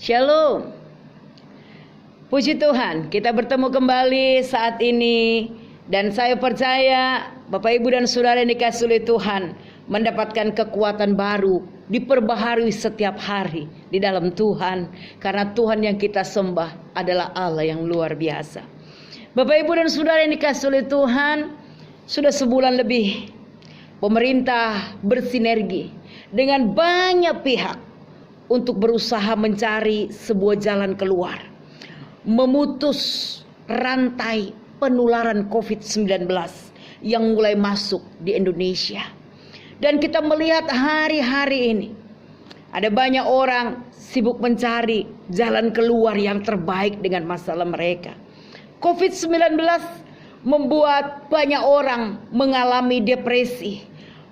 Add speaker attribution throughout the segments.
Speaker 1: Shalom. Puji Tuhan, kita bertemu kembali saat ini. Dan saya percaya Bapak Ibu dan Saudara yang dikasihi oleh Tuhan mendapatkan kekuatan baru, diperbaharui setiap hari di dalam Tuhan. Karena Tuhan yang kita sembah adalah Allah yang luar biasa. Bapak Ibu dan Saudara yang dikasihi oleh Tuhan, sudah sebulan lebih pemerintah bersinergi dengan banyak pihak untuk berusaha mencari sebuah jalan keluar, memutus rantai penularan COVID-19 yang mulai masuk di Indonesia. Dan kita melihat hari-hari ini ada banyak orang sibuk mencari jalan keluar yang terbaik dengan masalah mereka. COVID-19 membuat banyak orang mengalami depresi,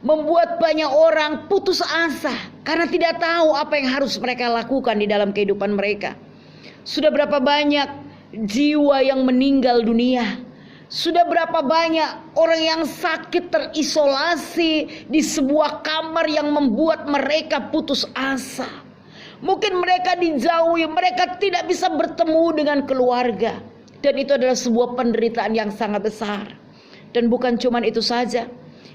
Speaker 1: membuat banyak orang putus asa karena tidak tahu apa yang harus mereka lakukan di dalam kehidupan mereka. Sudah berapa banyak jiwa yang meninggal dunia? Sudah berapa banyak orang yang sakit terisolasi di sebuah kamar yang membuat mereka putus asa? Mungkin mereka dijauhi, mereka tidak bisa bertemu dengan keluarga. Dan itu adalah sebuah penderitaan yang sangat besar. Dan bukan cuma itu saja,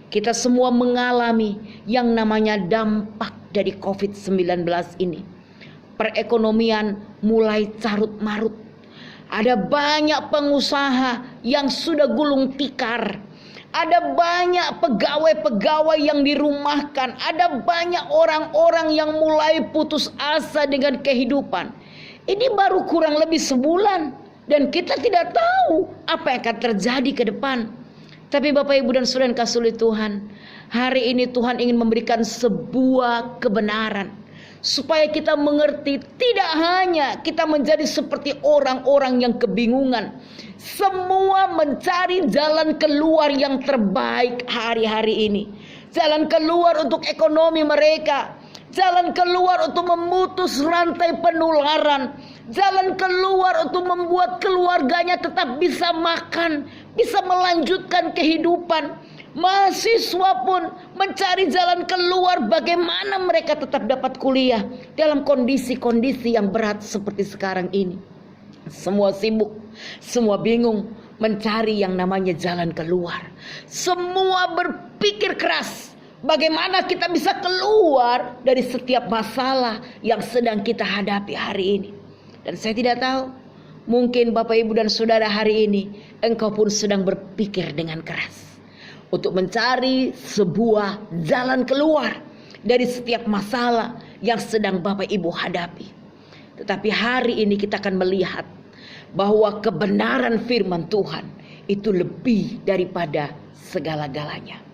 Speaker 1: kita semua mengalami yang namanya dampak dari COVID-19 ini. Perekonomian mulai carut marut. Ada banyak pengusaha yang sudah gulung tikar. Ada banyak pegawai-pegawai yang dirumahkan. Ada banyak orang-orang yang mulai putus asa dengan kehidupan. Ini baru kurang lebih sebulan. Dan kita tidak tahu apa yang akan terjadi ke depan. Tapi Bapak Ibu dan Saudara yang dikasihi oleh Tuhan, hari ini Tuhan ingin memberikan sebuah kebenaran supaya kita mengerti, tidak hanya kita menjadi seperti orang-orang yang kebingungan. Semua mencari jalan keluar yang terbaik hari-hari ini. Jalan keluar untuk ekonomi mereka, jalan keluar untuk memutus rantai penularan, jalan keluar untuk membuat keluarganya tetap bisa makan, bisa melanjutkan kehidupan. Mahasiswa pun mencari jalan keluar bagaimana mereka tetap dapat kuliah dalam kondisi-kondisi yang berat seperti sekarang ini. Semua sibuk, semua bingung mencari yang namanya jalan keluar. Semua berpikir keras bagaimana kita bisa keluar dari setiap masalah yang sedang kita hadapi hari ini. Dan saya tidak tahu, mungkin Bapak Ibu dan Saudara hari ini engkau pun sedang berpikir dengan keras untuk mencari sebuah jalan keluar dari setiap masalah yang sedang Bapak Ibu hadapi. Tetapi hari ini kita akan melihat bahwa kebenaran firman Tuhan itu lebih daripada segala-galanya.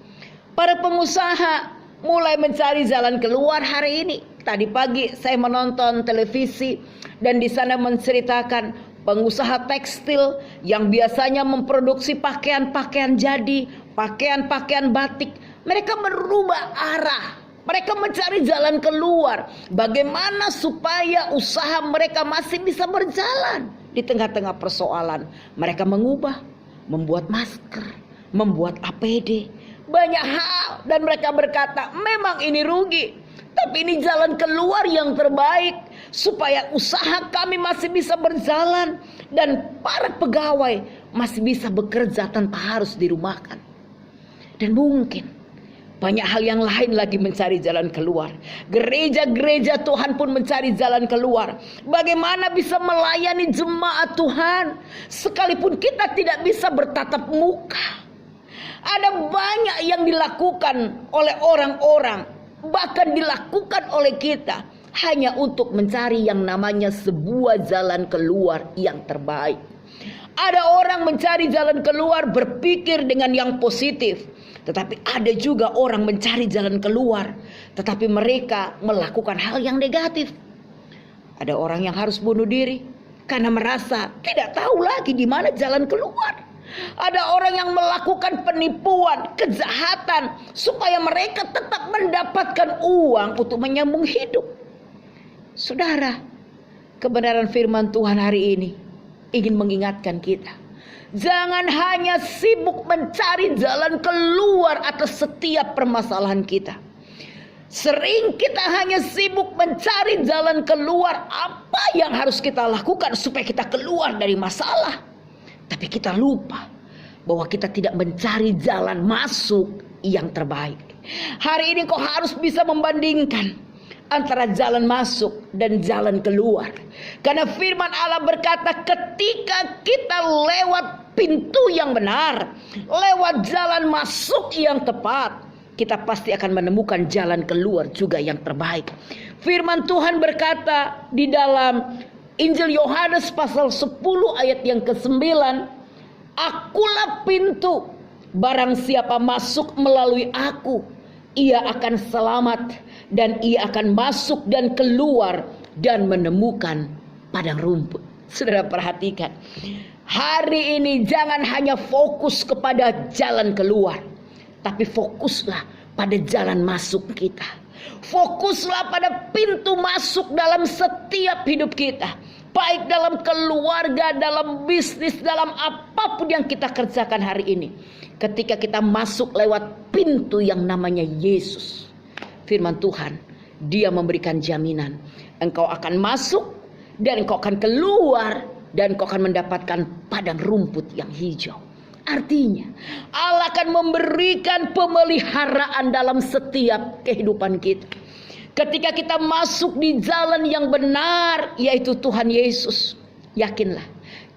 Speaker 1: Para pengusaha mulai mencari jalan keluar hari ini. Tadi pagi saya menonton televisi dan di sana menceritakan pengusaha tekstil yang biasanya memproduksi pakaian-pakaian jadi, pakaian-pakaian batik. Mereka merubah arah. Mereka mencari jalan keluar. Bagaimana supaya usaha mereka masih bisa berjalan di tengah-tengah persoalan. Mereka mengubah, membuat masker, membuat APD, banyak hal. Dan mereka berkata, memang ini rugi, tapi ini jalan keluar yang terbaik supaya usaha kami masih bisa berjalan dan para pegawai masih bisa bekerja tanpa harus dirumahkan. Dan mungkin banyak hal yang lain lagi mencari jalan keluar. Gereja-gereja Tuhan pun mencari jalan keluar. Bagaimana bisa melayani jemaat Tuhan sekalipun kita tidak bisa bertatap muka. Ada banyak yang dilakukan oleh orang-orang, bahkan dilakukan oleh kita hanya untuk mencari yang namanya sebuah jalan keluar yang terbaik. Ada orang mencari jalan keluar berpikir dengan yang positif, tetapi ada juga orang mencari jalan keluar tetapi mereka melakukan hal yang negatif. Ada orang yang harus bunuh diri karena merasa tidak tahu lagi di mana jalan keluar. Ada orang yang melakukan penipuan, kejahatan supaya mereka tetap mendapatkan uang untuk menyambung hidup. Saudara, kebenaran firman Tuhan hari ini ingin mengingatkan kita. Jangan hanya sibuk mencari jalan keluar atas setiap permasalahan kita. Sering kita hanya sibuk mencari jalan keluar, apa yang harus kita lakukan supaya kita keluar dari masalah. Tapi kita lupa bahwa kita tidak mencari jalan masuk yang terbaik. Hari ini kau harus bisa membandingkan antara jalan masuk dan jalan keluar. Karena firman Allah berkata, ketika kita lewat pintu yang benar, lewat jalan masuk yang tepat, kita pasti akan menemukan jalan keluar juga yang terbaik. Firman Tuhan berkata di dalam Injil Yohanes pasal 10 ayat yang ke-9, akulah pintu, barang siapa masuk melalui aku, ia akan selamat dan ia akan masuk dan keluar dan menemukan padang rumput. Saudara perhatikan, hari ini jangan hanya fokus kepada jalan keluar, tapi fokuslah pada jalan masuk kita. Fokuslah pada pintu masuk dalam setiap hidup kita. Baik dalam keluarga, dalam bisnis, dalam apapun yang kita kerjakan hari ini. Ketika kita masuk lewat pintu yang namanya Yesus, firman Tuhan, Dia memberikan jaminan. Engkau akan masuk dan engkau akan keluar dan engkau akan mendapatkan padang rumput yang hijau. Artinya Allah akan memberikan pemeliharaan dalam setiap kehidupan kita. Ketika kita masuk di jalan yang benar, yaitu Tuhan Yesus, yakinlah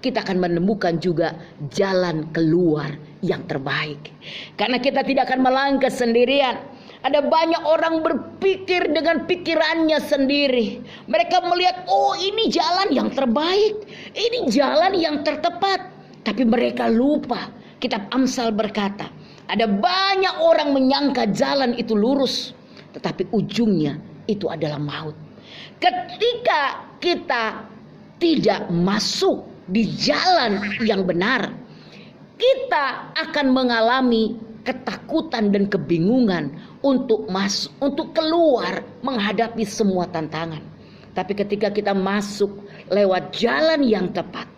Speaker 1: kita akan menemukan juga jalan keluar yang terbaik. Karena kita tidak akan melangkah sendirian. Ada banyak orang berpikir dengan pikirannya sendiri. Mereka melihat, oh ini jalan yang terbaik, ini jalan yang tertepat. Tapi mereka lupa. Kitab Amsal berkata, ada banyak orang menyangka jalan itu lurus, tetapi ujungnya itu adalah maut. Ketika kita tidak masuk di jalan yang benar, kita akan mengalami ketakutan dan kebingungan untuk masuk, untuk keluar menghadapi semua tantangan. Tapi ketika kita masuk lewat jalan yang tepat,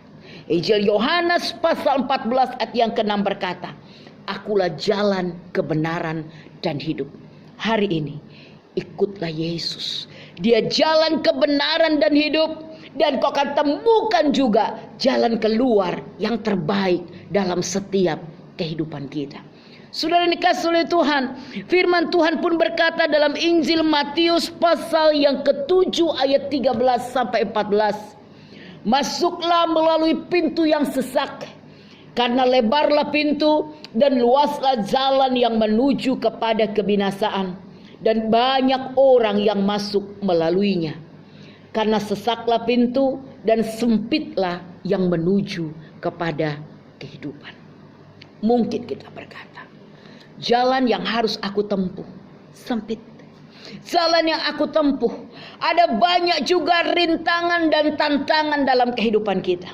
Speaker 1: Injil Yohanes pasal 14 ayat yang ke-6 berkata, akulah jalan, kebenaran, dan hidup. Hari ini ikutlah Yesus. Dia jalan kebenaran dan hidup. Dan kau akan temukan juga jalan keluar yang terbaik dalam setiap kehidupan kita. Saudara dikasihi oleh Tuhan, firman Tuhan pun berkata dalam Injil Matius pasal yang ke-7 ayat 13 sampai 14. Masuklah melalui pintu yang sesak, karena lebarlah pintu dan luaslah jalan yang menuju kepada kebinasaan, dan banyak orang yang masuk melaluinya. Karena sesaklah pintu dan sempitlah yang menuju kepada kehidupan. Mungkin kita berkata, jalan yang harus aku tempuh sempit. Jalan yang aku tempuh, ada banyak juga rintangan dan tantangan dalam kehidupan kita.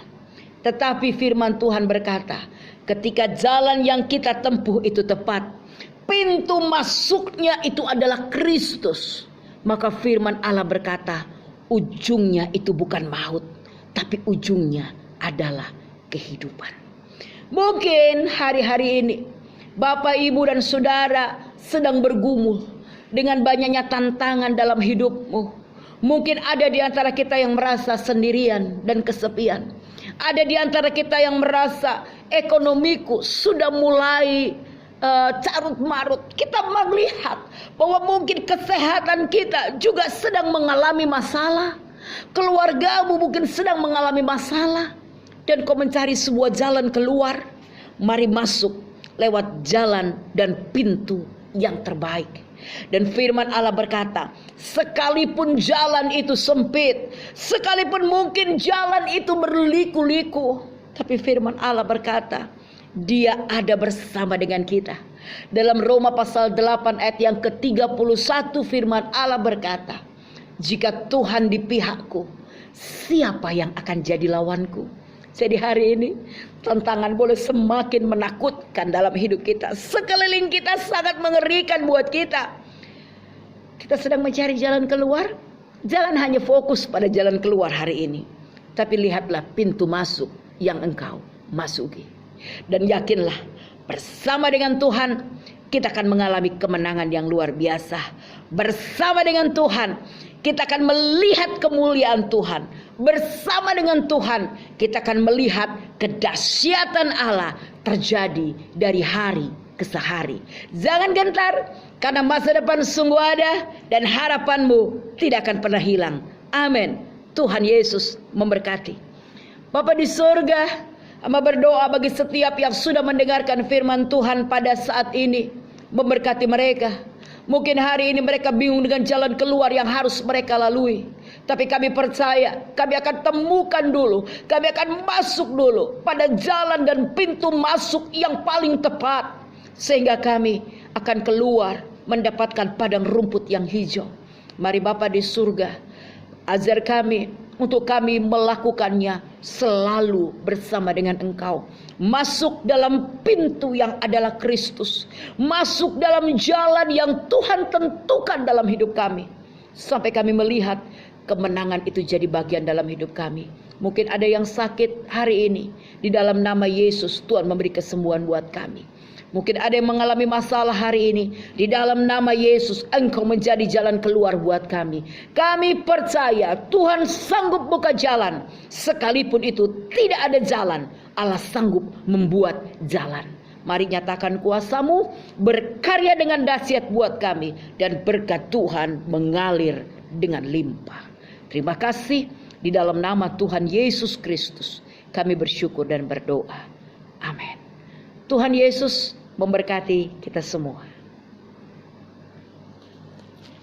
Speaker 1: Tetapi firman Tuhan berkata, ketika jalan yang kita tempuh itu tepat, pintu masuknya itu adalah Kristus, maka firman Allah berkata, ujungnya itu bukan maut, tapi ujungnya adalah kehidupan. Mungkin hari-hari ini Bapak, Ibu, dan Saudara sedang bergumul dengan banyaknya tantangan dalam hidupmu. Mungkin ada di antara kita yang merasa sendirian dan kesepian. Ada di antara kita yang merasa ekonomiku sudah mulai carut marut. Kita melihat bahwa mungkin kesehatan kita juga sedang mengalami masalah. Keluargamu mungkin sedang mengalami masalah. Dan kau mencari sebuah jalan keluar. Mari masuk lewat jalan dan pintu yang terbaik. Dan firman Allah berkata, sekalipun jalan itu sempit, sekalipun mungkin jalan itu berliku-liku, tapi firman Allah berkata, Dia ada bersama dengan kita. Dalam Roma pasal 8 ayat yang ke-31 firman Allah berkata, jika Tuhan di pihakku, siapa yang akan jadi lawanku? Jadi hari ini tantangan boleh semakin menakutkan dalam hidup kita. Sekeliling kita sangat mengerikan buat kita. Kita sedang mencari jalan keluar. Jangan hanya fokus pada jalan keluar hari ini, tapi lihatlah pintu masuk yang engkau masuki. Dan yakinlah bersama dengan Tuhan kita akan mengalami kemenangan yang luar biasa. Bersama dengan Tuhan, kita akan melihat kemuliaan Tuhan. Bersama dengan Tuhan, kita akan melihat kedahsyatan Allah terjadi dari hari ke hari. Jangan gentar, karena masa depan sungguh ada dan harapanmu tidak akan pernah hilang. Amin. Tuhan Yesus memberkati. Bapa di surga, hamba berdoa bagi setiap yang sudah mendengarkan firman Tuhan pada saat ini. Memberkati mereka. Mungkin hari ini mereka bingung dengan jalan keluar yang harus mereka lalui. Tapi kami percaya, kami akan temukan dulu. Kami akan masuk dulu pada jalan dan pintu masuk yang paling tepat. Sehingga kami akan keluar mendapatkan padang rumput yang hijau. Mari Bapa di surga, ajar kami untuk kami melakukannya selalu bersama dengan Engkau. Masuk dalam pintu yang adalah Kristus. Masuk dalam jalan yang Tuhan tentukan dalam hidup kami. Sampai kami melihat kemenangan itu jadi bagian dalam hidup kami. Mungkin ada yang sakit hari ini. Di dalam nama Yesus Tuhan memberi kesembuhan buat kami. Mungkin ada yang mengalami masalah hari ini. Di dalam nama Yesus, Engkau menjadi jalan keluar buat kami. Kami percaya Tuhan sanggup buka jalan. Sekalipun itu tidak ada jalan, Allah sanggup membuat jalan. Mari nyatakan kuasa-Mu, berkarya dengan dahsyat buat kami. Dan berkat Tuhan mengalir dengan limpah. Terima kasih. Di dalam nama Tuhan Yesus Kristus, kami bersyukur dan berdoa. Amin. Tuhan Yesus memberkati kita semua.